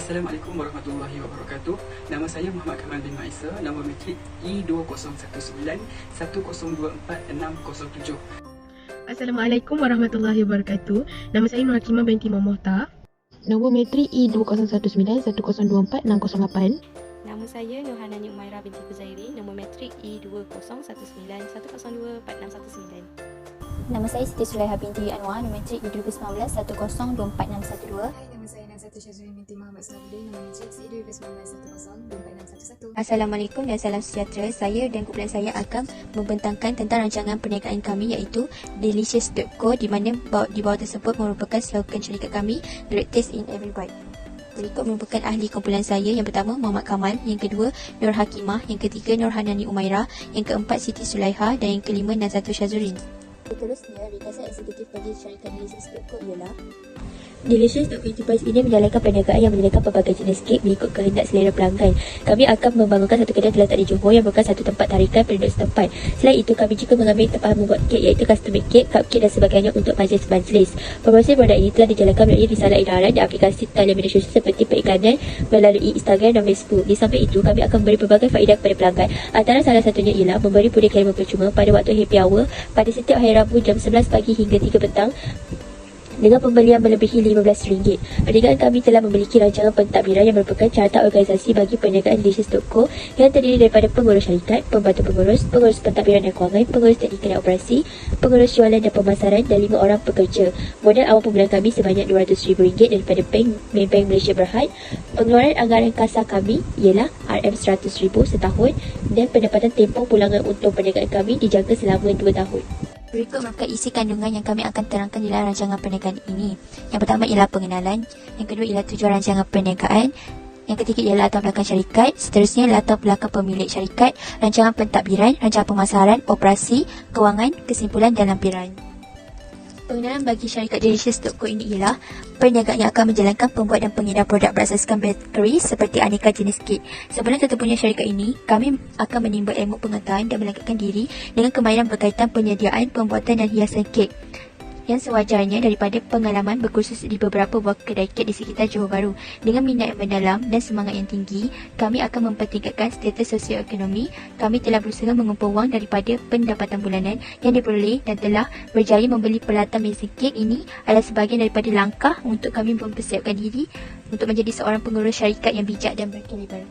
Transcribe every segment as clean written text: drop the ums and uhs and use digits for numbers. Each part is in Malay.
Assalamualaikum warahmatullahi wabarakatuh. Nama saya Muhammad Kamal bin Maisa. Nombor matrik E201910246007. Assalamualaikum warahmatullahi wabarakatuh. Nama saya Nur Hakimah binti Mohta. Nombor matrik E201910246008. Nama saya Nurhanani Umairah binti Kuzairi. Nombor matrik E201910246119. Nama saya Siti Sulaiha binti Anwar, nombor matrik E2019102462. Hai, nama saya Nazatu Syazrin binti Muhammad Salahuddin, nombor matrik E2019102461. Assalamualaikum dan salam sejahtera. Saya dan kumpulan saya akan membentangkan tentang rancangan perniagaan kami iaitu Delicious.co, di mana di bawah tersebut merupakan slogan syarikat kami, Great Taste in Every Bite. Berikut merupakan ahli kumpulan saya. Yang pertama Muhammad Kamal, yang kedua Nur Hakimah, yang ketiga Nurhanani Umairah, yang keempat Siti Sulaiha dan yang kelima Nazatu Syazrin. Seterusnya, ringkasan eksekutif bagi syarikat Delicious.co ialah Delicious.co Enterprise ini menjalankan perniagaan yang menyediakan pelbagai jenis kek mengikut kehendak selera pelanggan. Kami akan membangunkan satu kedai terletak di Johor yang merupakan satu tempat tarikan penduduk setempat. Selain itu, kami juga mengambil tempahan membuat kek iaitu custom made cake, cupcake dan sebagainya untuk majlis-majlis. Promosi produk ini telah dijalankan melalui risalah edaran dan aplikasi talian media sosial seperti periklanan melalui Instagram dan Facebook. Di samping itu, kami akan memberi pelbagai faedah kepada pelanggan. Antara salah satunya ialah memberi puding karimun percuma pada waktu happy hour pada setiap hari Rabu jam 11 pagi hingga 3 petang dengan pembelian melebihi RM15. Perniagaan kami telah memiliki rancangan pentadbiran yang merupakan carta organisasi bagi perniagaan Delicious.co yang terdiri daripada pengurus syarikat, pembantu pengurus, pengurus pentadbiran dan kewangan, pengurus teknikal dan operasi, pengurus jualan dan pemasaran dan 5 orang pekerja. Modal awal pembulan kami sebanyak RM200,000 daripada Bank Malaysia Berhad. Pengeluaran anggaran kasar kami ialah RM100,000 setahun dan pendapatan tempoh pulangan untung perniagaan kami dijaga selama 2 tahun. Berikut merupakan isi kandungan yang kami akan terangkan di dalam rancangan perniagaan ini. Yang pertama ialah pengenalan, yang kedua ialah tujuan rancangan perniagaan, yang ketiga ialah latar belakang syarikat, seterusnya latar belakang pemilik syarikat, rancangan pentadbiran, rancangan pemasaran, operasi, kewangan, kesimpulan dan lampiran. Pengenalan bagi syarikat Delicious.co ini ialah perniagaan yang akan menjalankan pembuat dan pengedar produk berasaskan bakery seperti aneka jenis kek. Sebelum tertubuhnya syarikat ini, kami akan menimba ilmu pengetahuan dan melengkapkan diri dengan kemahiran berkaitan penyediaan, pembuatan dan hiasan kek yang sewajarnya daripada pengalaman berkursus di beberapa buah kedai kek di sekitar Johor Bahru. Dengan minat yang mendalam dan semangat yang tinggi, kami akan mempertingkatkan status sosioekonomi. Kami telah berusaha mengumpul wang daripada pendapatan bulanan yang diperoleh dan telah berjaya membeli peralatan mesin kek. Ini adalah sebahagian daripada langkah untuk kami mempersiapkan diri untuk menjadi seorang pengurus syarikat yang bijak dan berkaliber.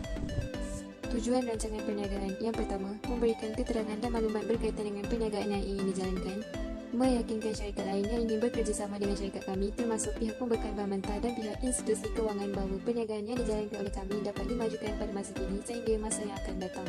Tujuan rancangan perniagaan. Yang pertama, memberikan keterangan dan maklumat berkaitan dengan perniagaan yang ingin dijalankan, meyakinkan syarikat lain yang ingin bekerjasama dengan syarikat kami termasuk pihak pembekal bahan mentah dan pihak institusi kewangan bahawa perniagaan yang dijalankan oleh kami dapat dimajukan pada masa kini sehingga masa yang akan datang.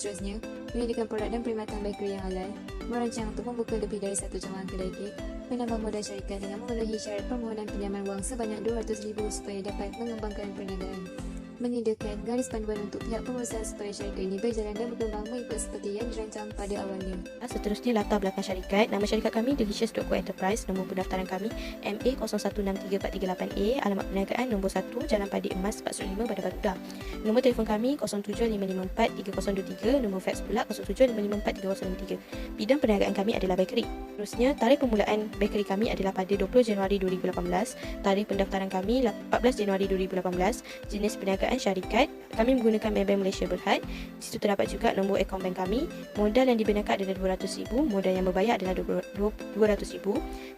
Seterusnya, menyediakan produk dan perkhidmatan bakery yang halal, merancang untuk membuka lebih dari satu cabang kedai kek, menambah modal syarikat dengan memenuhi syarat permohonan pinjaman wang sebanyak RM200,000 supaya dapat mengembangkan perniagaan, menyediakan garis panduan untuk pihak pengurusan supaya syarikat ini berjalan dan berkembang mengikut seperti yang dirancang pada awalnya. Seterusnya latar belakang syarikat. Nama syarikat kami Delicious.co Enterprise. Nombor pendaftaran kami MA016338A. Alamat perniagaan nombor 1 Jalan Padi Emas 405 Bandar Barudah. Nombor telefon kami 0755430023. Nombor fax pula 0755430053. Bidang perniagaan kami adalah bakery. Seterusnya, tarikh permulaan bakery kami adalah pada 20 Januari 2018. Tarikh pendaftaran kami 14 Januari 2018. Jenis perniagaan syarikat, kami menggunakan Bank Malaysia Berhad. Di situ terdapat juga nombor akaun bank kami. Modal yang dibenarkan adalah RM200,000, modal yang berbayar adalah RM200,000.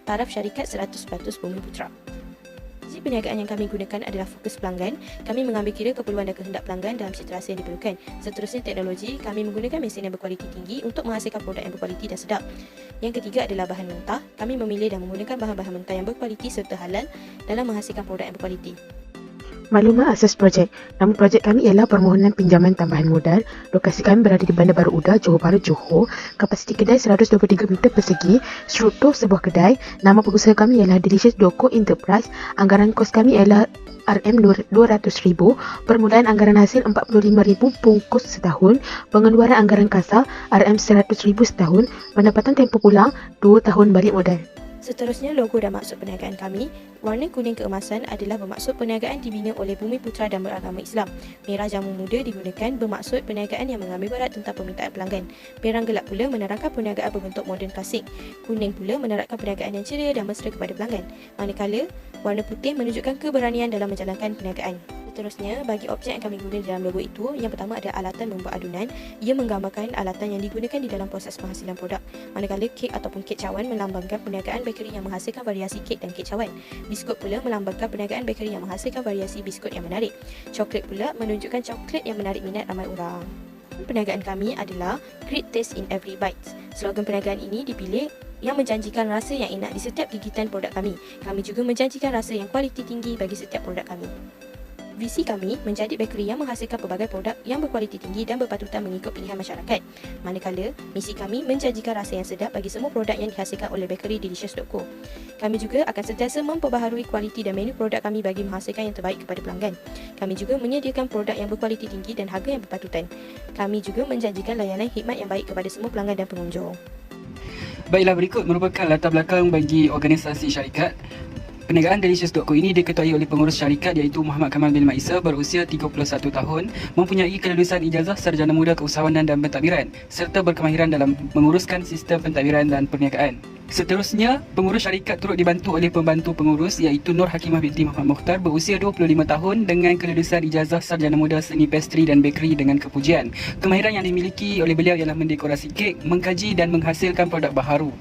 Taraf syarikat 100% Bumi Putra. Jenis perniagaan yang kami gunakan adalah fokus pelanggan. Kami mengambil kira keperluan dan kehendak pelanggan dalam situasi yang diperlukan. Seterusnya, teknologi. Kami menggunakan mesin yang berkualiti tinggi untuk menghasilkan produk yang berkualiti dan sedap. Yang ketiga adalah bahan mentah. Kami memilih dan menggunakan bahan-bahan mentah yang berkualiti serta halal dalam menghasilkan produk yang berkualiti. Maklumat asas projek. Nama projek kami ialah permohonan pinjaman tambahan modal. Lokasi kami berada di Bandar Baru Uda, Johor Bahru, Johor. Kapasiti kedai 123 meter persegi. Struktur sebuah kedai. Nama pengusaha kami ialah Delicious.co Enterprise. Anggaran kos kami ialah RM200,000. Permulaan anggaran hasil RM45,000 bungkus setahun. Pengeluaran anggaran kasar RM100,000 setahun. Pendapatan tempoh pulang 2 tahun balik modal. Seterusnya, logo dan maksud perniagaan kami. Warna kuning keemasan adalah bermaksud perniagaan dibina oleh Bumi Putra dan beragama Islam. Merah jamu muda digunakan bermaksud perniagaan yang mengambil berat tentang permintaan pelanggan. Perang gelap pula menerangkan perniagaan berbentuk moden klasik. Kuning pula menerangkan perniagaan yang ceria dan mesra kepada pelanggan. Manakala warna putih menunjukkan keberanian dalam menjalankan perniagaan. Seterusnya, bagi objek yang kami guna dalam logo itu, yang pertama ada alatan membuat adunan. Ia menggambarkan alatan yang digunakan di dalam proses penghasilan produk. Manakala kek ataupun kek cawan melambangkan perniagaan bakery yang menghasilkan variasi kek dan kek cawan. Biskut pula melambangkan perniagaan bakery yang menghasilkan variasi biskut yang menarik. Coklat pula menunjukkan coklat yang menarik minat ramai orang. Perniagaan kami adalah Great Taste in Every Bite. Slogan perniagaan ini dipilih yang menjanjikan rasa yang enak di setiap gigitan produk kami. Kami juga menjanjikan rasa yang kualiti tinggi bagi setiap produk kami. Visi kami menjadi bakery yang menghasilkan pelbagai produk yang berkualiti tinggi dan berpatutan mengikut pilihan masyarakat. Manakala, misi kami menjanjikan rasa yang sedap bagi semua produk yang dihasilkan oleh bakery Delicious.co. Kami juga akan sentiasa memperbaharui kualiti dan menu produk kami bagi menghasilkan yang terbaik kepada pelanggan. Kami juga menyediakan produk yang berkualiti tinggi dan harga yang berpatutan. Kami juga menjanjikan layanan khidmat yang baik kepada semua pelanggan dan pengunjung. Baiklah, berikut merupakan latar belakang bagi organisasi syarikat. Perniagaan Delicious.co ini diketuai oleh pengurus syarikat iaitu Muhammad Kamal bin Maisa berusia 31 tahun, mempunyai kelulusan ijazah sarjana muda keusahawanan dan pentadbiran serta berkemahiran dalam menguruskan sistem pentadbiran dan perniagaan. Seterusnya, pengurus syarikat turut dibantu oleh pembantu pengurus iaitu Nur Hakimah binti Muhammad Mukhtar berusia 25 tahun dengan kelulusan ijazah sarjana muda seni pastry dan bakery dengan kepujian. Kemahiran yang dimiliki oleh beliau ialah mendekorasi kek, mengkaji dan menghasilkan produk baharu.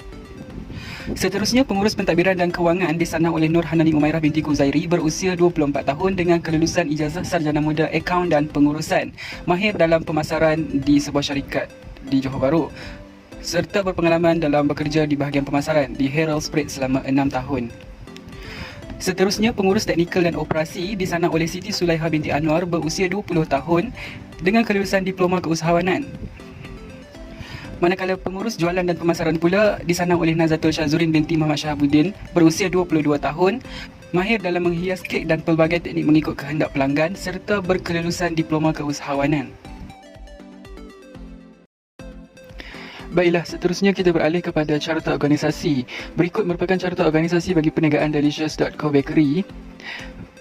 Seterusnya, pengurus pentadbiran dan kewangan disanang oleh Nur Hanani Umairah binti Kuzairi berusia 24 tahun dengan kelulusan ijazah sarjana muda akaun dan pengurusan, mahir dalam pemasaran di sebuah syarikat di Johor Bahru serta berpengalaman dalam bekerja di bahagian pemasaran di Herald Spread selama 6 tahun. Seterusnya, pengurus teknikal dan operasi disanang oleh Siti Sulaiha binti Anwar berusia 20 tahun dengan kelulusan diploma keusahawanan. Manakala pengurus jualan dan pemasaran pula disanang oleh Nazatul Syazurin binti Muhammad Syahabuddin berusia 22 tahun, mahir dalam menghias kek dan pelbagai teknik mengikut kehendak pelanggan serta berkelulusan diploma keusahawanan. Baiklah, seterusnya kita beralih kepada carta organisasi. Berikut merupakan carta organisasi bagi perniagaan Delicious.co Bakery.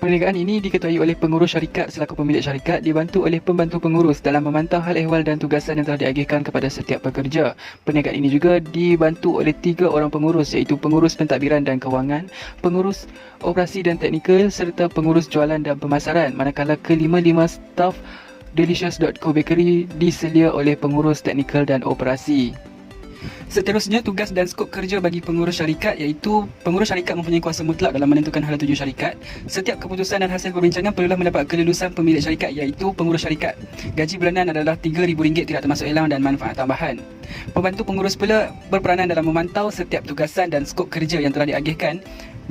Perniagaan ini diketuai oleh pengurus syarikat selaku pemilik syarikat dibantu oleh pembantu pengurus dalam memantau hal ehwal dan tugasan yang telah diagihkan kepada setiap pekerja. Perniagaan ini juga dibantu oleh 3 orang pengurus iaitu pengurus pentadbiran dan kewangan, pengurus operasi dan teknikal serta pengurus jualan dan pemasaran. Manakala kelima-lima staf Delicious.co Bakery diselia oleh pengurus teknikal dan operasi. Seterusnya, tugas dan skop kerja bagi pengurus syarikat iaitu pengurus syarikat mempunyai kuasa mutlak dalam menentukan hala tuju syarikat. Setiap keputusan dan hasil perbincangan perlulah mendapat kelulusan pemilik syarikat iaitu pengurus syarikat. Gaji bulanan adalah RM3,000 tidak termasuk elang dan manfaat tambahan. Pembantu pengurus pula berperanan dalam memantau setiap tugasan dan skop kerja yang telah diagihkan.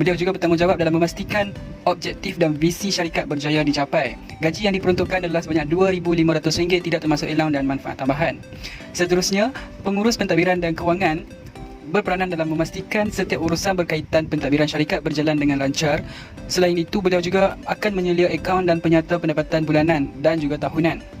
Beliau juga bertanggungjawab dalam memastikan objektif dan visi syarikat berjaya dicapai. Gaji yang diperuntukkan adalah sebanyak RM2,500 tidak termasuk elang dan manfaat tambahan. Seterusnya, pengurus pentadbiran dan kewangan berperanan dalam memastikan setiap urusan berkaitan pentadbiran syarikat berjalan dengan lancar. Selain itu, beliau juga akan menyelia akaun dan penyata pendapatan bulanan dan juga tahunan.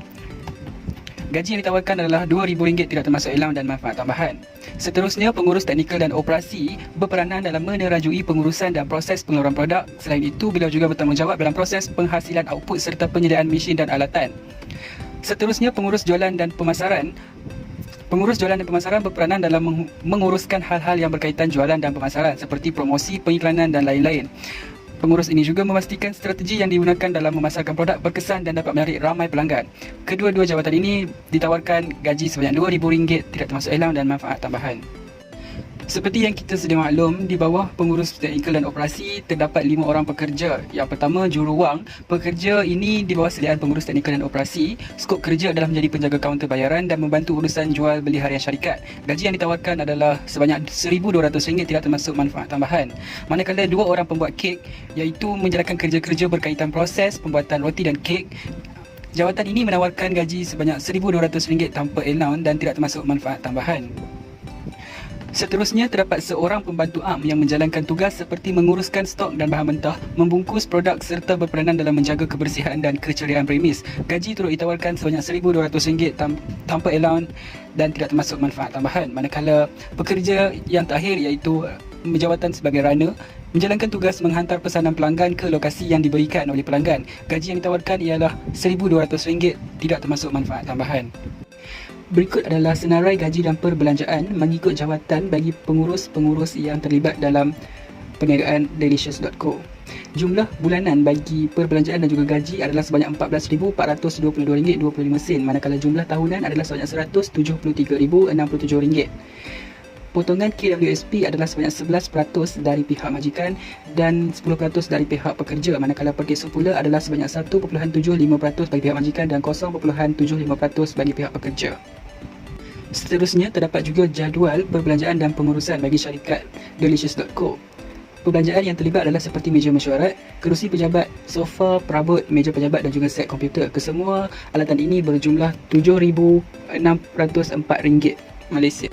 Gaji yang ditawarkan adalah RM2,000 tidak termasuk elang dan manfaat tambahan. Seterusnya, pengurus teknikal dan operasi berperanan dalam menerajui pengurusan dan proses pengeluaran produk. Selain itu, beliau juga bertanggungjawab dalam proses penghasilan output serta penyediaan mesin dan alatan. Seterusnya, pengurus jualan dan pemasaran. Pengurus jualan dan pemasaran berperanan dalam menguruskan hal-hal yang berkaitan jualan dan pemasaran seperti promosi, pengiklanan dan lain-lain. Pengurus ini juga memastikan strategi yang digunakan dalam memasarkan produk berkesan dan dapat menarik ramai pelanggan. Kedua-dua jawatan ini ditawarkan gaji sebanyak RM2,000 tidak termasuk elang dan manfaat tambahan. Seperti yang kita sedia maklum, di bawah pengurus teknikal dan operasi terdapat 5 orang pekerja. Yang pertama, juruwang. Pekerja ini di bawah seliaan pengurus teknikal dan operasi. Skop kerja adalah menjadi penjaga kaunter bayaran dan membantu urusan jual beli harian syarikat. Gaji yang ditawarkan adalah sebanyak RM1,200 tidak termasuk manfaat tambahan. Manakala 2 orang pembuat kek iaitu menjalankan kerja-kerja berkaitan proses pembuatan roti dan kek. Jawatan ini menawarkan gaji sebanyak RM1,200 tanpa allowance dan tidak termasuk manfaat tambahan. Seterusnya, terdapat seorang pembantu am yang menjalankan tugas seperti menguruskan stok dan bahan mentah, membungkus produk serta berperanan dalam menjaga kebersihan dan keceriaan premis. Gaji turut ditawarkan sebanyak RM1,200 tanpa allowance dan tidak termasuk manfaat tambahan. Manakala pekerja yang terakhir iaitu jawatan sebagai runner menjalankan tugas menghantar pesanan pelanggan ke lokasi yang diberikan oleh pelanggan. Gaji yang ditawarkan ialah RM1,200 tidak termasuk manfaat tambahan. Berikut adalah senarai gaji dan perbelanjaan mengikut jawatan bagi pengurus-pengurus yang terlibat dalam perniagaan Delicious.co. Jumlah bulanan bagi perbelanjaan dan juga gaji adalah sebanyak RM14,422.25, manakala jumlah tahunan adalah sebanyak RM173,067. Potongan KWSP adalah sebanyak 11% dari pihak majikan dan 10% dari pihak pekerja, manakala perkesa pula adalah sebanyak 1.75% bagi pihak majikan dan 0.75% bagi pihak pekerja. Seterusnya, terdapat juga jadual perbelanjaan dan pengurusan bagi syarikat Delicious.co. Perbelanjaan yang terlibat adalah seperti meja mesyuarat, kerusi pejabat, sofa, perabot, meja pejabat dan juga set komputer. Kesemua alatan ini berjumlah RM7,604 Malaysia.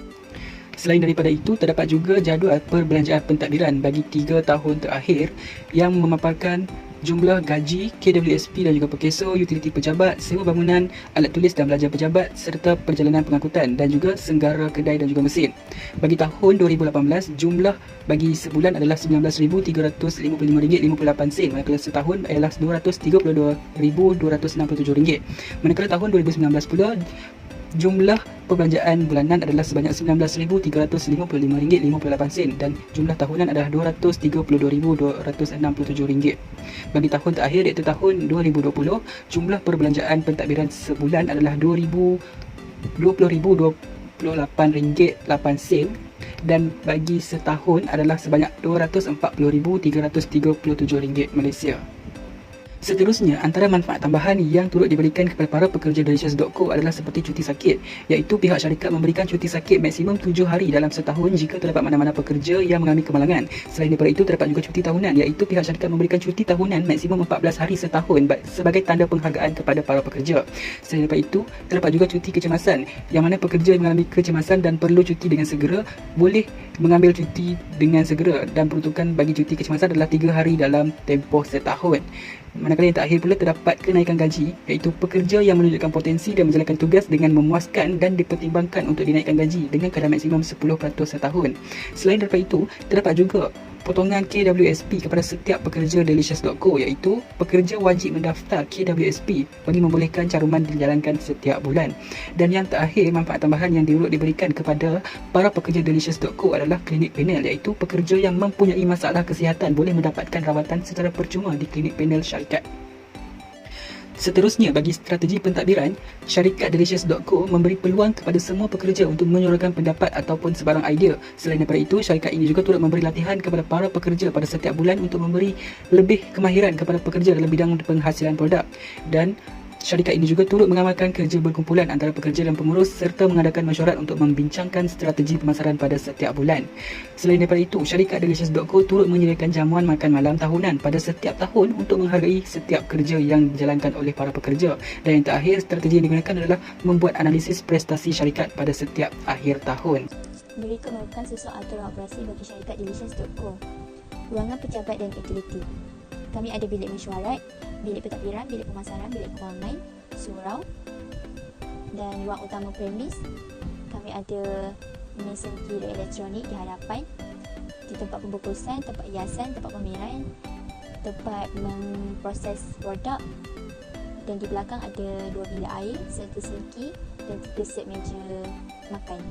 Selain daripada itu, terdapat juga jadual perbelanjaan pentadbiran bagi 3 tahun terakhir yang memaparkan jumlah gaji, KWSP dan juga perkeso, utiliti pejabat, sewa bangunan, alat tulis dan belajar pejabat serta perjalanan pengangkutan dan juga senggara kedai dan juga mesin. Bagi tahun 2018, jumlah bagi sebulan adalah RM19,355.58, manakala setahun adalah RM232,267. Manakala tahun 2019 pula, jumlah perbelanjaan bulanan adalah sebanyak RM19,355.58 dan jumlah tahunan adalah RM232,267. Bagi tahun terakhir iaitu tahun 2020, jumlah perbelanjaan pentadbiran sebulan adalah RM20,028.8 dan bagi setahun adalah sebanyak RM240,337 Malaysia. Seterusnya, antara manfaat tambahan yang turut diberikan kepada para pekerja Delicious.co adalah seperti cuti sakit, iaitu pihak syarikat memberikan cuti sakit maksimum 7 hari dalam setahun jika terdapat mana-mana pekerja yang mengalami kemalangan. Selain daripada itu, terdapat juga cuti tahunan, iaitu pihak syarikat memberikan cuti tahunan maksimum 14 hari setahun sebagai tanda penghargaan kepada para pekerja. Selain daripada itu, terdapat juga cuti kecemasan, yang mana pekerja yang mengalami kecemasan dan perlu cuti dengan segera boleh mengambil cuti dengan segera, dan peruntukan bagi cuti kecemasan adalah 3 hari dalam tempoh setahun. Manakala yang terakhir pula, terdapat kenaikan gaji, iaitu pekerja yang menunjukkan potensi dan menjalankan tugas dengan memuaskan dan dipertimbangkan untuk dinaikkan gaji dengan kadar maksimum 10% setahun. Selain daripada itu, terdapat juga potongan KWSP kepada setiap pekerja Delicious.co, iaitu pekerja wajib mendaftar KWSP bagi membolehkan caruman dijalankan setiap bulan. Dan yang terakhir, manfaat tambahan yang diberikan kepada para pekerja Delicious.co adalah klinik panel, iaitu pekerja yang mempunyai masalah kesihatan boleh mendapatkan rawatan secara percuma di klinik panel syarikat. Seterusnya, bagi strategi pentadbiran, syarikat Delicious.co memberi peluang kepada semua pekerja untuk menyuarakan pendapat ataupun sebarang idea. Selain daripada itu, syarikat ini juga turut memberi latihan kepada para pekerja pada setiap bulan untuk memberi lebih kemahiran kepada pekerja dalam bidang penghasilan produk. Dan syarikat ini juga turut mengamalkan kerja berkumpulan antara pekerja dan pengurus serta mengadakan mesyuarat untuk membincangkan strategi pemasaran pada setiap bulan. Selain daripada itu, syarikat Delicious.co turut menyediakan jamuan makan malam tahunan pada setiap tahun untuk menghargai setiap kerja yang dijalankan oleh para pekerja. Dan yang terakhir, strategi yang digunakan adalah membuat analisis prestasi syarikat pada setiap akhir tahun. Berikut merupakan sesuatu aturan operasi bagi syarikat Delicious.co. Ruangan pejabat dan utiliti. Kami ada bilik mesyuarat, bilik pentadbiran, bilik pemasaran, bilik kewangan, surau dan ruang utama premis. Kami ada mesin kira elektronik di hadapan, di tempat pembungkusan, tempat hiasan, tempat pameran, tempat memproses produk, dan di belakang ada 2 bilik air, 1 sinki dan 3 set meja makan.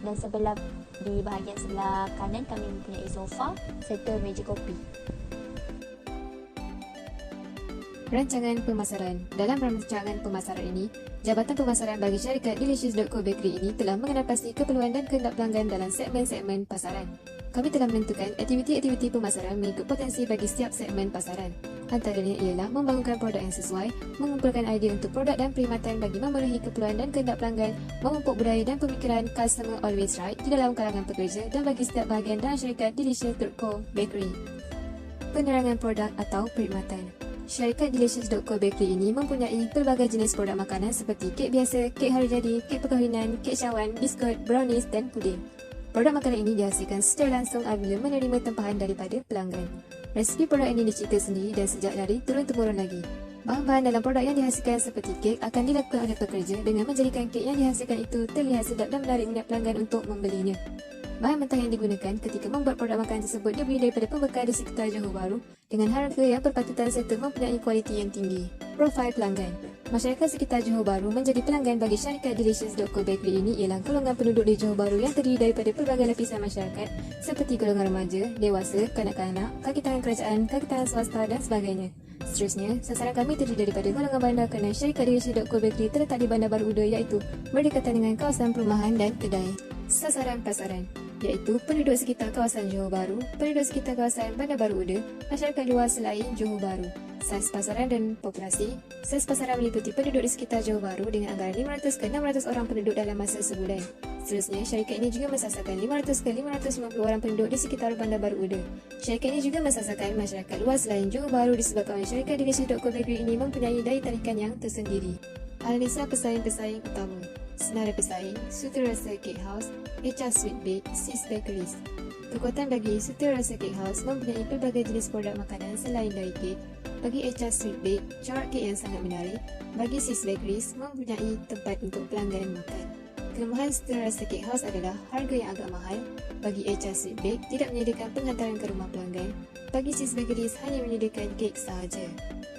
Dan di bahagian sebelah kanan kami mempunyai sofa serta meja kopi. Rancangan pemasaran. Dalam rancangan pemasaran ini, Jabatan Pemasaran bagi syarikat Delicious.co Bakery ini telah mengenal pasti keperluan dan kehendak pelanggan dalam segmen-segmen pasaran. Kami telah menentukan aktiviti-aktiviti pemasaran mengikut potensi bagi setiap segmen pasaran. Antaranya ialah membangunkan produk yang sesuai, mengumpulkan idea untuk produk dan perkhidmatan bagi memenuhi keperluan dan kehendak pelanggan, memupuk budaya dan pemikiran customer always right di dalam kalangan pekerja dan bagi setiap bahagian dalam syarikat Delicious.co Bakery. Penerangan produk atau perkhidmatan. Syarikat Delicious.co Bakery ini mempunyai pelbagai jenis produk makanan seperti kek biasa, kek hari jadi, kek perkahwinan, kek syawal, biskut, brownies dan puding. Produk makanan ini dihasilkan secara langsung apabila menerima tempahan daripada pelanggan. Resipi produk ini dicipta sendiri dan sejak dari turun-temurun lagi. Bahan-bahan dalam produk yang dihasilkan seperti kek akan dilakukan oleh pekerja dengan menjadikan kek yang dihasilkan itu terlihat sedap dan menarik minat pelanggan untuk membelinya. Bahan mentah yang digunakan ketika membuat produk makanan tersebut dibeli daripada pembekal di sekitar Johor Bahru dengan harga yang berpatutan serta mempunyai kualiti yang tinggi. Profil pelanggan. Masyarakat sekitar Johor Bahru menjadi pelanggan bagi syarikat Delicious.co Bakery ini ialah golongan penduduk di Johor Bahru yang terdiri daripada pelbagai lapisan masyarakat seperti golongan remaja, dewasa, kanak-kanak, kaki tangan kerajaan, kaki tangan swasta dan sebagainya. Seterusnya, sasaran kami terdiri daripada golongan bandar kerana syarikat Delicious.co Bakery terletak di Bandar Baru Uda iaitu berdekatan dengan kawasan perumahan dan kedai. Sasaran pasaran iaitu penduduk sekitar kawasan Johor Bahru, penduduk sekitar kawasan Bandar Baru Uda, masyarakat luas selain Johor Bahru. Saiz pasaran dan populasi. Saiz pasaran meliputi penduduk di sekitar Johor Bahru dengan anggaran 500 ke 600 orang penduduk dalam masa sebulan. Seterusnya, syarikat ini juga mensasarkan 500 ke 550 orang penduduk di sekitar Bandar Baru Uda. Syarikat ini juga mensasarkan masyarakat luas selain Johor Bahru disebabkan syarikat Delicious.co Bakery ini mempunyai daya tarikan yang tersendiri. Analisa pesaing-pesaing utama. Senarai pesaing, Suterasa Cake House, HR Sweet Bake, Sis Bakeries. Kekuatan bagi Suterasa Cake House mempunyai pelbagai jenis produk makanan selain dari kek. Bagi HR Sweet Bake, corak kek yang sangat menarik. Bagi Sis Bakeries, mempunyai tempat untuk pelanggan makan. Kelemahan Suterasa Cake House adalah harga yang agak mahal. Bagi HR Sweet Bake, tidak menyediakan penghantaran ke rumah pelanggan. Bagi Sis Bakeries, hanya menyediakan kek sahaja.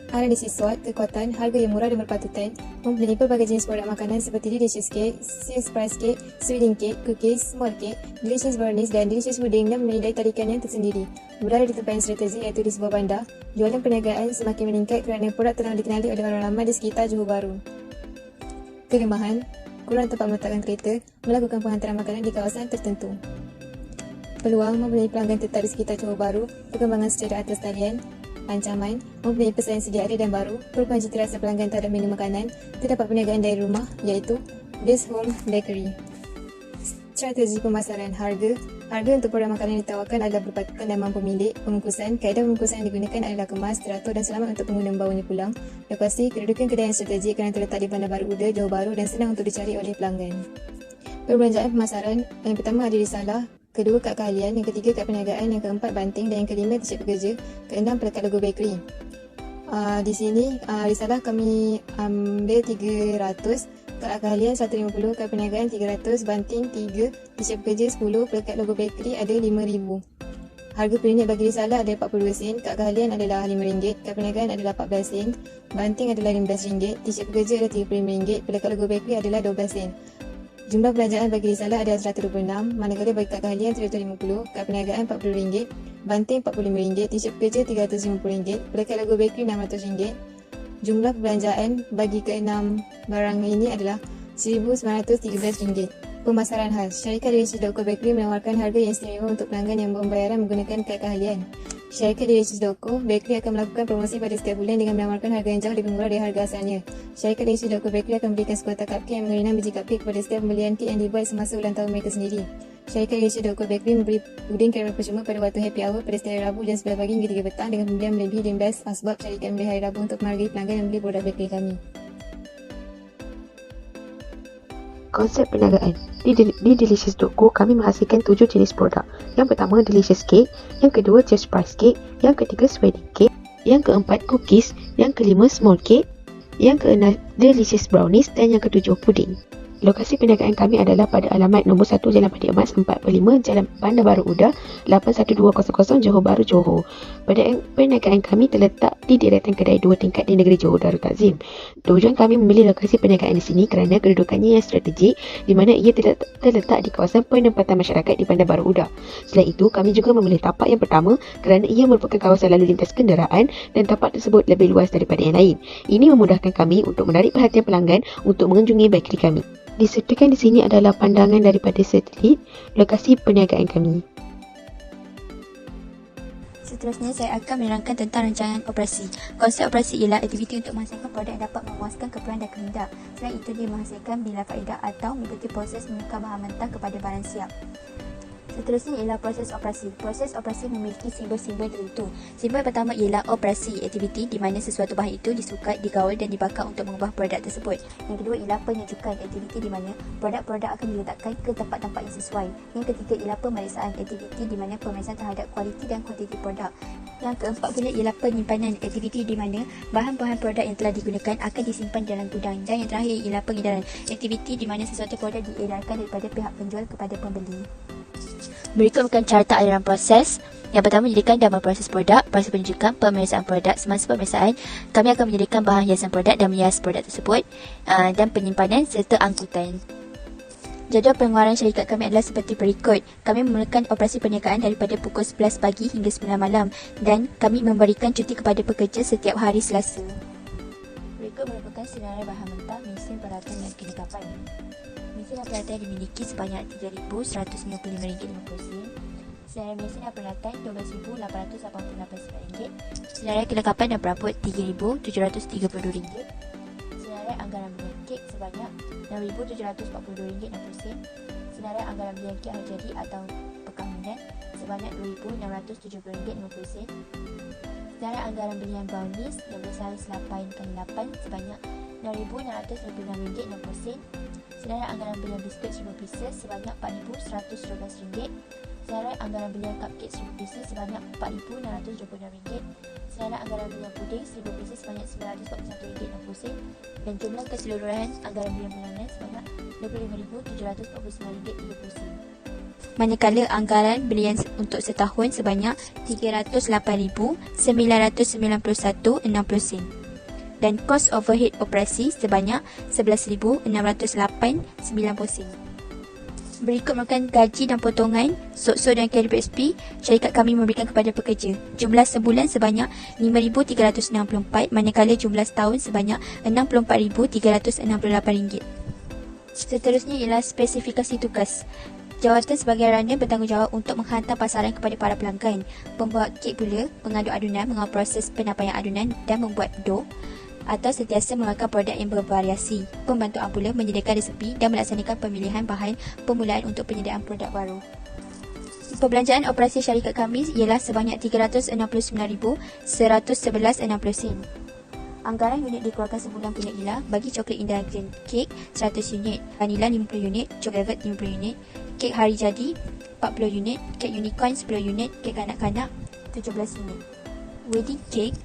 Analisis SWOT, kekuatan, harga yang murah dan berpatutan, mempunyai pelbagai jenis produk makanan seperti Delicious Cake, Sis Price Cake, Sweeting Cake, Cookies, Small Cake, Delicious Brownies dan Delicious Pudding dan mempunyai daya tarikan yang tersendiri. Berada di tempat yang strategik iaitu di sebuah bandar, jualan perniagaan semakin meningkat kerana produk telah dikenali oleh orang ramai di sekitar Johor Bahru. Kelemahan, kurang tempat meletakkan kereta, melakukan penghantaran makanan di kawasan tertentu. Peluang, mempunyai pelanggan tetap di sekitar Johor Bahru, perkembangan secara atas talian. Ancaman, mempunyai pesaing sedia ada dan baru, perubahan cita rasa pelanggan terhadap menu makanan, terdapat perniagaan dari rumah iaitu This Home Bakery. Strategi pemasaran harga. Harga untuk produk makanan yang ditawarkan adalah berpatutan dan mampu milik. Pembungkusan, kaedah pembungkusan yang digunakan adalah kemas, teratur dan selamat untuk pengguna membawanya pulang. Lokasi, kedudukan kedai yang strategik kerana terletak di Bandar Baru Uda, Johor Bahru dan senang untuk dicari oleh pelanggan. Perbelanjaan pemasaran, yang pertama ada risalah, kedua kad keahlian, yang ketiga kad perniagaan, yang keempat banting dan yang kelima t-shirt pekerja, keenam pelekat logo bakery. Di sini risalah kami ambil 300, kad keahlian 150, kad perniagaan 300, banting 3, t-shirt pekerja 10, pelekat logo bakery ada 5,000. Harga per unit bagi risalah adalah 42 sen, kad keahlian adalah RM5, kad perniagaan adalah 14 sen, banting adalah RM15, t-shirt pekerja adalah RM35, pelekat logo bakery adalah 12 sen. Jumlah belanjaan bagi risalah adalah 126, manakala bagi kad keahlian 350, kad perniagaan RM40, banting RM45, t-shirt pekerja RM350, pelekat logo bakery RM600. Jumlah perbelanjaan bagi keenam barang ini adalah RM1,913. Pemasaran khas. Syarikat Delicious.co Bakery menawarkan harga yang istimewa untuk pelanggan yang pembayaran menggunakan kad keahlian. Syarikat Delicious.co Bakery akan melakukan promosi pada setiap bulan dengan menawarkan harga yang jauh lebih murah dari harga asalnya. Syarikat Delicious.co Bakery akan memberikan sekuota cupcake yang menggunakan biji cupcake kepada setiap pembelian kek yang dibuat semasa ulang tahun mereka sendiri. Syarikat Delicious.co Bakery memberi puding caramel percuma pada waktu happy hour pada setiap hari Rabu jam 11 pagi hingga 3 petang dengan pembelian melebihi 15 sebab syarikat membeli hari Rabu untuk menghargai pelanggan yang membeli produk bakery kami. Konsep perniagaan. Di Delicious.co kami menghasilkan 7 jenis produk. Yang pertama Delicious Cake, yang kedua Just Price Cake, yang ketiga Sweeting Cake, yang keempat Cookies, yang kelima Small Cake, yang keenam Delicious Brownies dan yang ketujuh Pudding. Lokasi perniagaan kami adalah pada alamat nombor 1 Jalan Padi Emas 45 Jalan Bandar Baru Uda 81200 Johor Bahru, Johor. Perniagaan kami terletak di deretan kedai 2 tingkat di negeri Johor Darul Takzim. Tujuan kami memilih lokasi perniagaan di sini kerana kedudukannya yang strategik di mana ia terletak di kawasan penempatan masyarakat di Bandar Baru Uda. Selain itu, kami juga memilih tapak yang pertama kerana ia merupakan kawasan lalu lintas kenderaan dan tapak tersebut lebih luas daripada yang lain. Ini memudahkan kami untuk menarik perhatian pelanggan untuk mengunjungi bakery kami. Disertakan di sini adalah pandangan daripada satelit lokasi perniagaan kami. Seterusnya, saya akan menerangkan tentang rancangan operasi. Konsep operasi ialah aktiviti untuk menghasilkan produk yang dapat memuaskan keperluan dan kehendak. Selain itu, dia menghasilkan bila faedah atau mengikuti proses menukar bahan mentah kepada barang siap. Seterusnya ialah proses operasi. Proses operasi memiliki simbol-simbol tertentu. Simbol pertama ialah operasi, aktiviti di mana sesuatu bahan itu disukat, digaul dan dibakar untuk mengubah produk tersebut. Yang kedua ialah penyejukan, aktiviti di mana produk-produk akan diletakkan ke tempat-tempat yang sesuai. Yang ketiga ialah pemeriksaan, aktiviti di mana pemeriksaan terhadap kualiti dan kuantiti produk. Yang keempat pula ialah penyimpanan, aktiviti di mana bahan-bahan produk yang telah digunakan akan disimpan dalam gudang. Dan yang terakhir ialah pengedaran, aktiviti di mana sesuatu produk diedarkan daripada pihak penjual kepada pembeli. Berikut merupakan carta aliran proses. Yang pertama, menyediakan dan memproses produk, proses penunjukan, pemeriksaan produk. Semasa pemeriksaan, kami akan menyediakan bahan hiasan produk dan menghias produk tersebut, dan penyimpanan serta angkutan. Jadual pengeluaran syarikat kami adalah seperti berikut. Kami memulakan operasi perniagaan daripada pukul 11 pagi hingga 9 malam dan kami memberikan cuti kepada pekerja setiap hari Selasa. Berikut merupakan senarai bahan mentah, mesin, peralatan dan kelengkapan. Mesin dan peralatan yang dimiliki sebanyak RM3,155.50. Senarai mesin dan peralatan RM12,888. Senarai kelengkapan dan perabot RM3,732. Senarai anggaran belian kek sebanyak RM6,742.60. Senarai anggaran belian kek hari jadi atau perkahwinan sebanyak RM2,670.50. Senarai anggaran belian brownies yang bersaiz 8x8 sebanyak RM6,656.60. Senarai anggaran belian biskut 1000 pieces sebanyak RM4,112. Senarai anggaran belian cupcake 1000 pieces sebanyak RM4,626. Senarai anggaran belian puding 1000 pieces sebanyak RM941.60. Dan jumlah keseluruhan anggaran belian bulanan sebanyak RM25,749.30. Manakala anggaran belian untuk setahun sebanyak RM308,991.60. Dan kos overhead operasi sebanyak RM11,608.90. Berikut merupakan gaji dan potongan SOKSO dan KDPSP syarikat kami memberikan kepada pekerja. Jumlah sebulan sebanyak RM5,364, manakala jumlah setahun sebanyak RM64,368. Seterusnya ialah spesifikasi tugas. Jawatan sebagai runner bertanggungjawab untuk menghantar pasaran kepada para pelanggan, pembuat kek pula, pengaduk adunan, mengawal proses penampaian adunan dan membuat dough atau sentiasa mengeluarkan produk yang bervariasi. Pembantuan pula menyediakan resepi dan melaksanakan pemilihan bahan permulaan untuk penyediaan produk baru. Perbelanjaan operasi syarikat kami ialah sebanyak RM369,111.60. Anggaran unit dikeluarkan sebulan pula ialah bagi coklat indah Grand Cake 100 unit, vanilla 50 unit, coklat velvet 50 unit, kek hari jadi 40 unit, kek unicorn 10 unit, kek kanak-kanak 17 unit. Wedding cake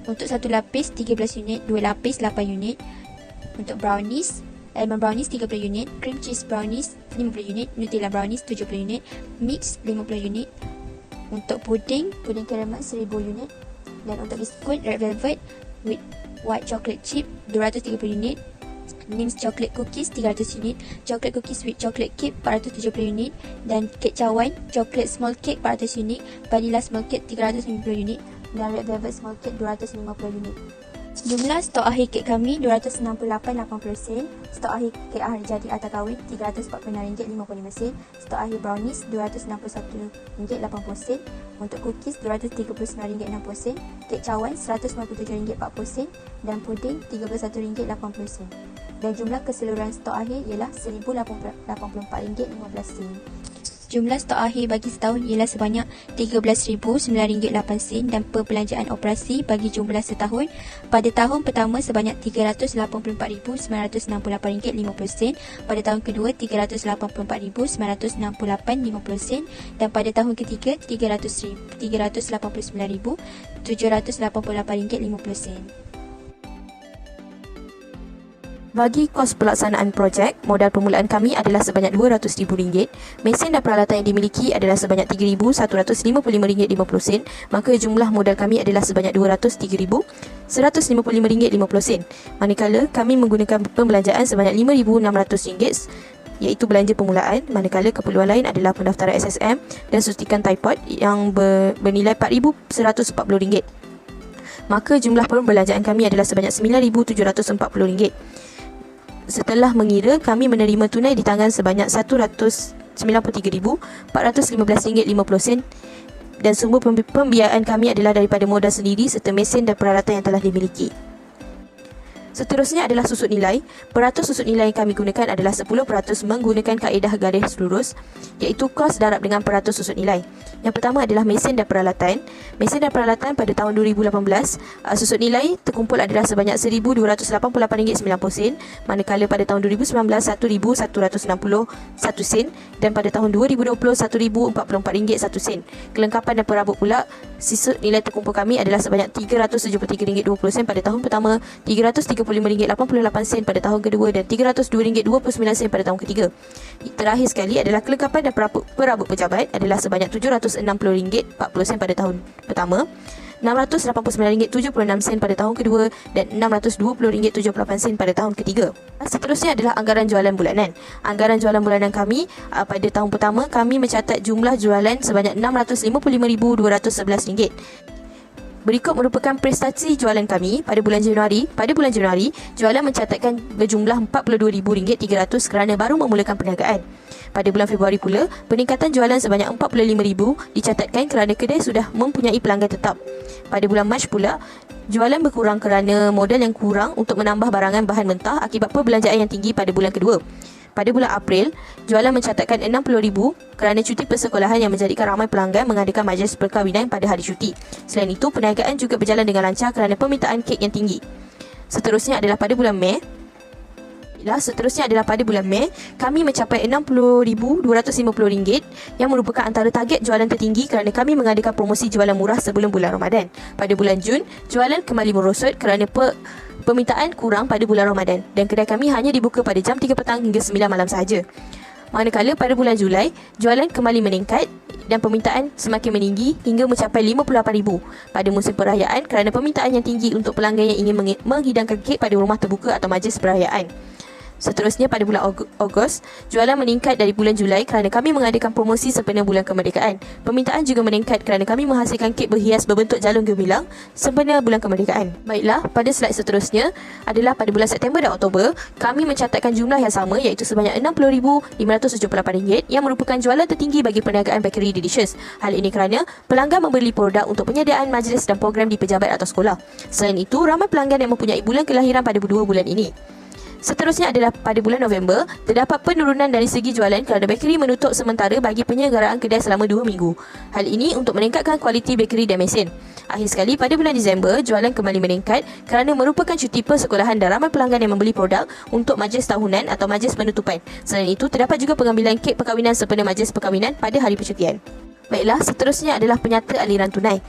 untuk satu lapis 13 unit, dua lapis 8 unit. Untuk brownies, almond brownies 30 unit, cream cheese brownies 50 unit, Nutella brownies 70 unit, mix 50 unit. Untuk puding caramel 1000 unit. Dan untuk biskut red velvet with white chocolate chip 230 unit, Nims chocolate cookies 300 unit, chocolate cookies with chocolate cake 470 unit, dan kek cawan chocolate small cake 400 unit, vanilla small cake 350 unit, dan red velvet small cake 250 unit. Jumlah stok akhir kek kami RM268.80, stok akhir kek hari jadi atau kahwin RM346.55, stok akhir brownies RM261.80, untuk cookies RM239.60, kek cawan RM197.40 dan puding RM31.80. Dan jumlah keseluruhan stok akhir ialah RM1,084.15. Jumlah stok akhir bagi setahun ialah sebanyak RM13,009.08 dan perbelanjaan operasi bagi jumlah setahun pada tahun pertama sebanyak RM384,968.50, pada tahun kedua RM384,968.50 dan pada tahun ketiga RM389,788.50. Bagi kos pelaksanaan projek, modal permulaan kami adalah sebanyak RM200,000. Mesin dan peralatan yang dimiliki adalah sebanyak RM3,155.50, maka jumlah modal kami adalah sebanyak RM203,155.50. Manakala kami menggunakan pembelanjaan sebanyak RM5,600, iaitu belanja permulaan, manakala keperluan lain adalah pendaftaran SSM dan suntikan tripod yang bernilai RM4,140. Maka jumlah perbelanjaan kami adalah sebanyak RM9,740. Setelah mengira, kami menerima tunai di tangan sebanyak RM193,415.50 dan sumber pembiayaan kami adalah daripada modal sendiri serta mesin dan peralatan yang telah dimiliki. Seterusnya adalah susut nilai. Peratus susut nilai yang kami gunakan adalah 10% menggunakan kaedah garis lurus, iaitu kos darab dengan peratus susut nilai. Yang pertama adalah mesin dan peralatan. Mesin dan peralatan pada tahun 2018, susut nilai terkumpul adalah sebanyak RM1,288.90, manakala pada tahun 2019 RM1,161 dan pada tahun 2020 RM1,044.01. Kelengkapan dan perabot pula, susut nilai terkumpul kami adalah sebanyak RM373.20 pada tahun pertama, RM330 RM335.88 pada tahun kedua dan RM302.29 pada tahun ketiga. Terakhir sekali adalah kelengkapan dan perabot pejabat adalah sebanyak RM760.40 pada tahun pertama, RM689.76 pada tahun kedua dan RM620.78 pada tahun ketiga. Seterusnya adalah anggaran jualan bulanan. Anggaran jualan bulanan kami pada tahun pertama, kami mencatat jumlah jualan sebanyak RM655.211. Berikut merupakan prestasi jualan kami pada bulan Januari. Pada bulan Januari, jualan mencatatkan berjumlah RM42,300 kerana baru memulakan perniagaan. Pada bulan Februari pula, peningkatan jualan sebanyak RM45,000 dicatatkan kerana kedai sudah mempunyai pelanggan tetap. Pada bulan Mac pula, jualan berkurang kerana modal yang kurang untuk menambah barangan bahan mentah akibat perbelanjaan yang tinggi pada bulan kedua. Pada bulan April, jualan mencatatkan RM60,000 kerana cuti persekolahan yang menjadikan ramai pelanggan mengadakan majlis perkahwinan pada hari cuti. Selain itu, perniagaan juga berjalan dengan lancar kerana permintaan kek yang tinggi. Seterusnya adalah pada bulan Mei, kami mencapai RM60,250 yang merupakan antara target jualan tertinggi kerana kami mengadakan promosi jualan murah sebelum bulan Ramadan. Pada bulan Jun, jualan kembali merosot kerana permintaan kurang pada bulan Ramadan dan kedai kami hanya dibuka pada jam 3 petang hingga 9 malam sahaja. Manakala pada bulan Julai, jualan kembali meningkat dan permintaan semakin meninggi hingga mencapai RM58,000 pada musim perayaan kerana permintaan yang tinggi untuk pelanggan yang ingin menghidangkan kek pada rumah terbuka atau majlis perayaan. Seterusnya pada bulan Ogos, jualan meningkat dari bulan Julai kerana kami mengadakan promosi sempena bulan kemerdekaan. Permintaan juga meningkat kerana kami menghasilkan kek berhias berbentuk jalung gemilang sempena bulan kemerdekaan. Baiklah, pada slide seterusnya adalah pada bulan September dan Oktober, kami mencatatkan jumlah yang sama iaitu sebanyak RM60,578 yang merupakan jualan tertinggi bagi perniagaan Bakery Delicious. Hal ini kerana pelanggan membeli produk untuk penyediaan majlis dan program di pejabat atau sekolah. Selain itu, ramai pelanggan yang mempunyai bulan kelahiran pada 2 bulan ini. Seterusnya adalah pada bulan November, terdapat penurunan dari segi jualan kerana bakery menutup sementara bagi penyelenggaraan kedai selama 2 minggu. Hal ini untuk meningkatkan kualiti bakery dan mesin. Akhir sekali, pada bulan Disember, jualan kembali meningkat kerana merupakan cuti persekolahan dan ramai pelanggan yang membeli produk untuk majlis tahunan atau majlis penutupan. Selain itu, terdapat juga pengambilan kek perkahwinan sempena majlis perkahwinan pada hari percutian. Baiklah, seterusnya adalah penyata aliran tunai.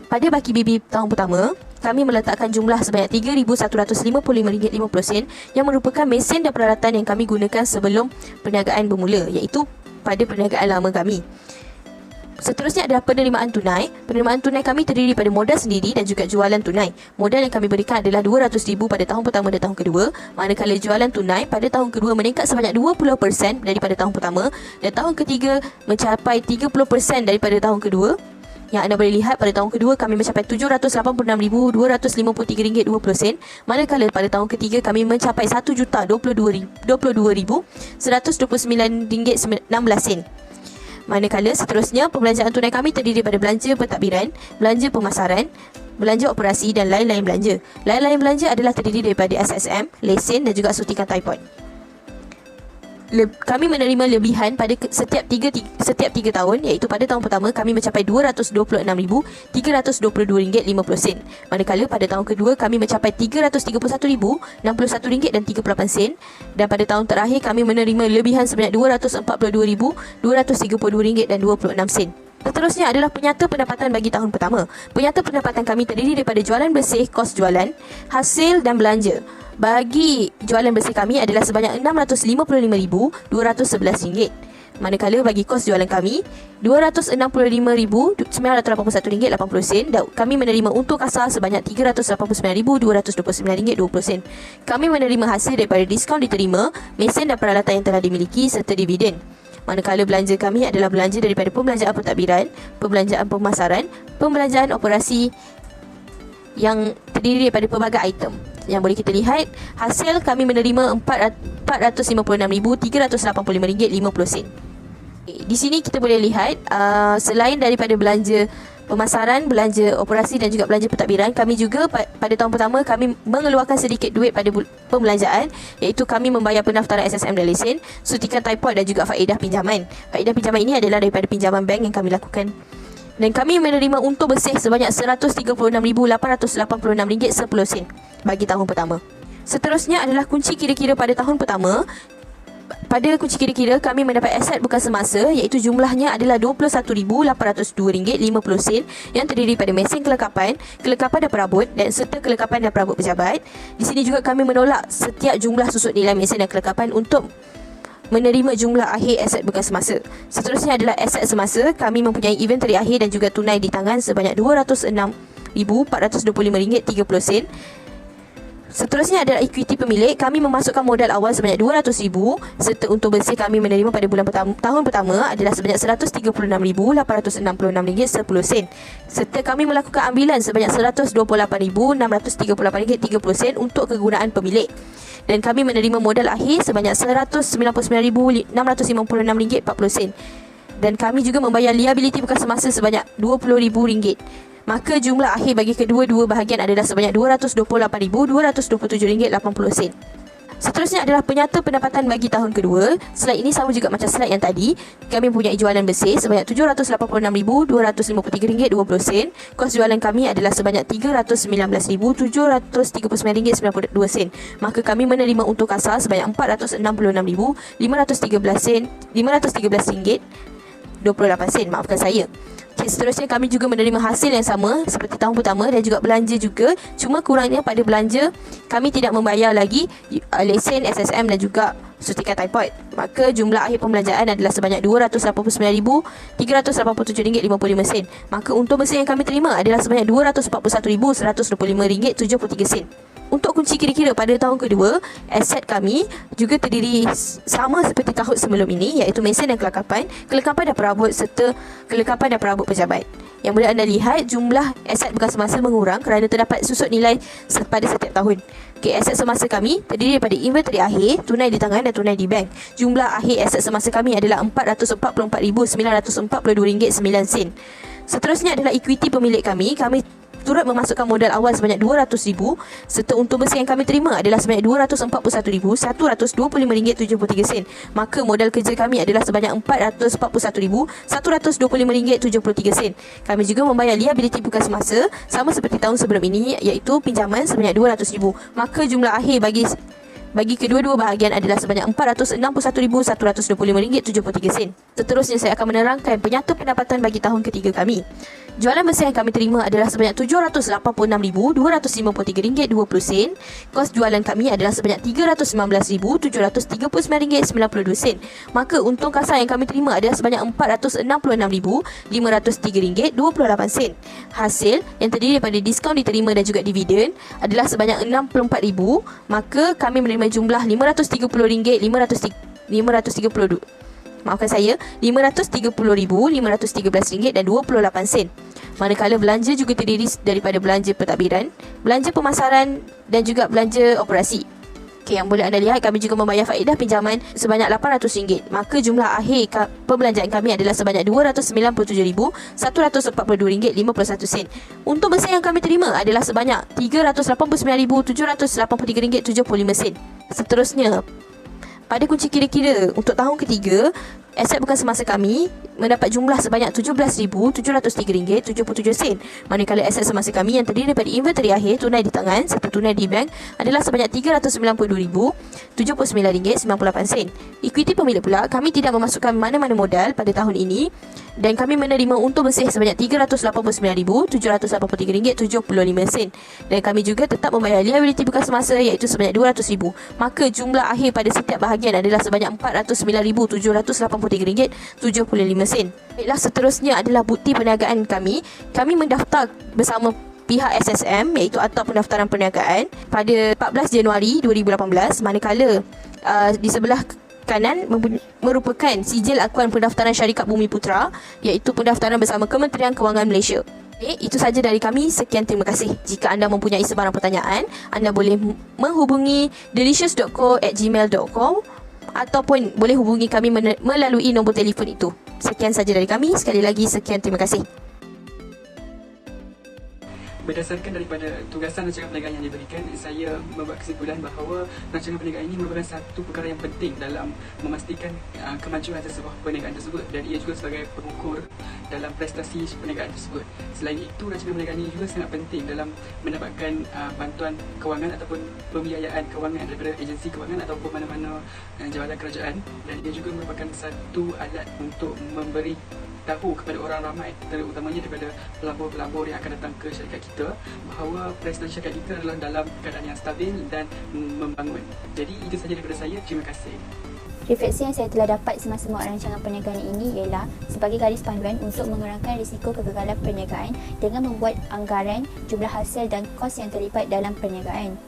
Pada baki bibi tahun pertama, kami meletakkan jumlah sebanyak RM3,155.50 yang merupakan mesin dan peralatan yang kami gunakan sebelum perniagaan bermula, iaitu pada perniagaan lama kami. Seterusnya adalah penerimaan tunai. Penerimaan tunai kami terdiri pada modal sendiri dan juga jualan tunai. Modal yang kami berikan adalah RM200,000 pada tahun pertama dan tahun kedua, manakala jualan tunai pada tahun kedua meningkat sebanyak 20% daripada tahun pertama dan tahun ketiga mencapai 30% daripada tahun kedua. Yang anda boleh lihat, pada tahun kedua kami mencapai RM786,253.20 manakala pada tahun ketiga kami mencapai RM1,022,129.16. Manakala seterusnya, pembelanjaan tunai kami terdiri pada belanja pentadbiran, belanja pemasaran, belanja operasi dan lain-lain belanja. Lain-lain belanja adalah terdiri daripada SSM, lesen dan juga suntikan tripod. Kami menerima lebihan pada setiap 3 tahun, iaitu pada tahun pertama kami mencapai RM226,322.50, manakala pada tahun kedua kami mencapai RM331,61.38 dan pada tahun terakhir kami menerima lebihan sebanyak RM242,232.26. Seterusnya adalah penyata pendapatan bagi tahun pertama. Penyata pendapatan kami terdiri daripada jualan bersih, kos jualan, hasil dan belanja. Bagi jualan bersih kami adalah sebanyak RM655,211. Manakala bagi kos jualan kami RM265,981.80 dan kami menerima untung kasar sebanyak RM389,229.20. Kami menerima hasil daripada diskaun diterima, mesin dan peralatan yang telah dimiliki serta dividen. Manakala belanja kami adalah belanja daripada pembelanjaan pentadbiran, pembelanjaan pemasaran, pembelanjaan operasi yang terdiri daripada pelbagai item. Yang boleh kita lihat, hasil kami menerima RM456,385.50. Di sini kita boleh lihat, selain daripada belanja pemasaran, belanja operasi dan juga belanja pentadbiran, kami juga pada tahun pertama kami mengeluarkan sedikit duit pada pembelanjaan, iaitu kami membayar pendaftaran SSM dan lesen, suntikan tripod dan juga faedah pinjaman. Faedah pinjaman ini adalah daripada pinjaman bank yang kami lakukan. Dan kami menerima untung bersih sebanyak RM136,886.10 bagi tahun pertama. Seterusnya adalah kunci kira-kira pada tahun pertama. pada kunci kira-kira kami mendapat aset bukan semasa iaitu jumlahnya adalah RM21,802.50 yang terdiri pada mesin kelengkapan dan perabot dan serta kelengkapan dan perabot pejabat. Di sini juga kami menolak setiap jumlah susut nilai mesin dan kelengkapan untuk menerima jumlah akhir aset bukan semasa. Seterusnya adalah aset semasa. Kami mempunyai inventory akhir dan juga tunai di tangan sebanyak RM206,425.30. Seterusnya adalah equity pemilik. Kami memasukkan modal awal sebanyak RM200,000 serta untung bersih kami menerima pada bulan tahun pertama adalah sebanyak RM136,866.10 serta kami melakukan ambilan sebanyak RM128,638.30 untuk kegunaan pemilik. Dan kami menerima modal akhir sebanyak RM199,656.40 dan kami juga membayar liability bukan semasa sebanyak RM20,000. Maka jumlah akhir bagi kedua-dua bahagian adalah sebanyak RM228,227.80. Seterusnya adalah penyata pendapatan bagi tahun kedua. Slide ini sama juga macam slide yang tadi. Kami mempunyai jualan bersih sebanyak RM786,253.20. Kos jualan kami adalah sebanyak RM319,739.92. Maka kami menerima untung kasar sebanyak RM466,513.28. Maafkan saya. Seterusnya kami juga menerima hasil yang sama seperti tahun pertama dan juga belanja juga. Cuma kurangnya pada belanja kami tidak membayar lagi lesen SSM dan juga suntikan typhoid. Maka jumlah akhir pembelanjaan adalah sebanyak RM289,387.55. Maka untung bersih yang kami terima adalah sebanyak RM241,125.73. Untuk kunci kira-kira pada tahun kedua, aset kami juga terdiri sama seperti tahun sebelum ini iaitu mesin dan kelengkapan dan perabot serta kelengkapan dan perabot pejabat. Yang boleh anda lihat jumlah aset bukan semasa mengurang kerana terdapat susut nilai pada setiap tahun. Aset semasa kami terdiri daripada inventory akhir, tunai di tangan dan tunai di bank. Jumlah akhir aset semasa kami adalah RM444,942.09. Seterusnya adalah equity pemilik kami. Kami turut memasukkan modal awal sebanyak RM200,000 serta untung bersih yang kami terima adalah sebanyak RM241,125.73. Maka modal kerja kami adalah sebanyak RM441,125.73. Kami juga membayar liability bukan semasa sama seperti tahun sebelum ini iaitu pinjaman sebanyak RM200,000. Maka jumlah akhir bagi kedua-dua bahagian adalah sebanyak RM461,125.73. Seterusnya saya akan menerangkan penyata pendapatan bagi tahun ketiga kami. Jualan bersih yang kami terima adalah sebanyak RM786,253.20. Kos jualan kami adalah sebanyak RM319,739.92. Maka untung kasar yang kami terima adalah sebanyak RM466,503.28. Hasil yang terdiri daripada diskaun diterima dan juga dividen adalah sebanyak RM64,000. Maka kami menerima jumlah RM530,513.513 manakala belanja juga terdiri daripada belanja pentadbiran, belanja pemasaran dan juga belanja operasi. Yang boleh anda lihat kami juga membayar faedah pinjaman sebanyak RM800. Maka jumlah akhir perbelanjaan kami adalah sebanyak RM297,142.51. Untung bersih yang kami terima adalah sebanyak RM389,783.75. Seterusnya, pada kunci kira-kira untuk tahun ketiga, aset bukan semasa kami mendapat jumlah sebanyak RM17,703.77. Manakala aset semasa kami yang terdiri daripada inventory akhir, tunai di tangan serta tunai di bank adalah sebanyak RM392,079.98. Equity pemilik pula, kami tidak memasukkan mana-mana modal pada tahun ini dan kami menerima untung bersih sebanyak RM389,783.75. Dan kami juga tetap membayar liability bukan semasa iaitu sebanyak RM200,000. Maka jumlah akhir pada setiap bahagian adalah sebanyak RM409,783.75. Baiklah, seterusnya adalah bukti perniagaan kami. Kami mendaftar bersama pihak SSM iaitu Akta Pendaftaran Perniagaan pada 14 Januari 2018, manakala di sebelah kanan merupakan sijil akuan pendaftaran syarikat Bumi Putra iaitu pendaftaran bersama Kementerian Kewangan Malaysia. Itu saja dari kami. Sekian, terima kasih. Jika anda mempunyai sebarang pertanyaan, anda boleh menghubungi delicious.co@gmail.com ataupun boleh hubungi kami melalui nombor telefon itu. Sekian saja dari kami. Sekali lagi, sekian, terima kasih. Berdasarkan daripada tugasan rancangan perniagaan yang diberikan, saya membuat kesimpulan bahawa rancangan perniagaan ini merupakan satu perkara yang penting dalam memastikan kemajuan sebuah perniagaan tersebut, dan ia juga sebagai pengukur dalam prestasi perniagaan tersebut. Selain itu, rancangan perniagaan ini juga sangat penting dalam mendapatkan bantuan kewangan ataupun pembiayaan kewangan daripada agensi kewangan ataupun mana-mana jabatan kerajaan, dan ia juga merupakan satu alat untuk memberi tahu kepada orang ramai, terutamanya daripada pelabur-pelabur yang akan datang ke syarikat kita, bahawa prestasi syarikat kita adalah dalam keadaan yang stabil dan membangun. Jadi itu sahaja daripada saya. Terima kasih. Refleksi yang saya telah dapat semasa membuat rancangan perniagaan ini ialah sebagai garis panduan untuk mengurangkan risiko kegagalan perniagaan dengan membuat anggaran, jumlah hasil dan kos yang terlibat dalam perniagaan.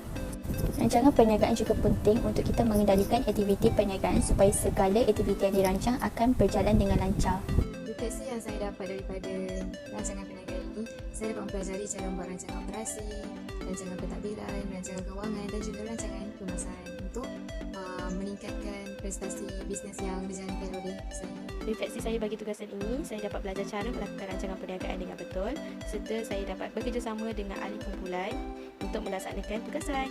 Rancangan perniagaan juga penting untuk kita mengendalikan aktiviti perniagaan supaya segala aktiviti yang dirancang akan berjalan dengan lancar. Refleksi yang saya dapat daripada rancangan perniagaan ini, saya dapat mempelajari cara membuat rancangan operasi, rancangan pentadbiran, rancangan kewangan dan juga rancangan pemasaran untuk meningkatkan prestasi bisnes yang dijalankan oleh saya. Refleksi saya bagi tugasan ini, saya dapat belajar cara melakukan rancangan perniagaan dengan betul, serta saya dapat bekerjasama dengan ahli kumpulan untuk melaksanakan tugasan.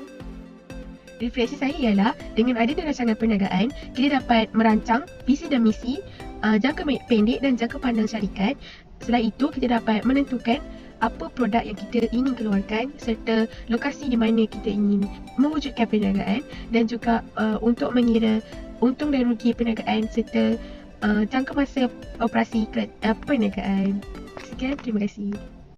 Refleksi saya ialah dengan adanya rancangan perniagaan, kita dapat merancang visi dan misi, jangka pendek dan jangka pandang syarikat. Selain itu, kita dapat menentukan apa produk yang kita ingin keluarkan serta lokasi di mana kita ingin mewujudkan perniagaan, dan juga untuk mengira untung dan rugi perniagaan serta jangka masa operasi perniagaan. Sekian, terima kasih.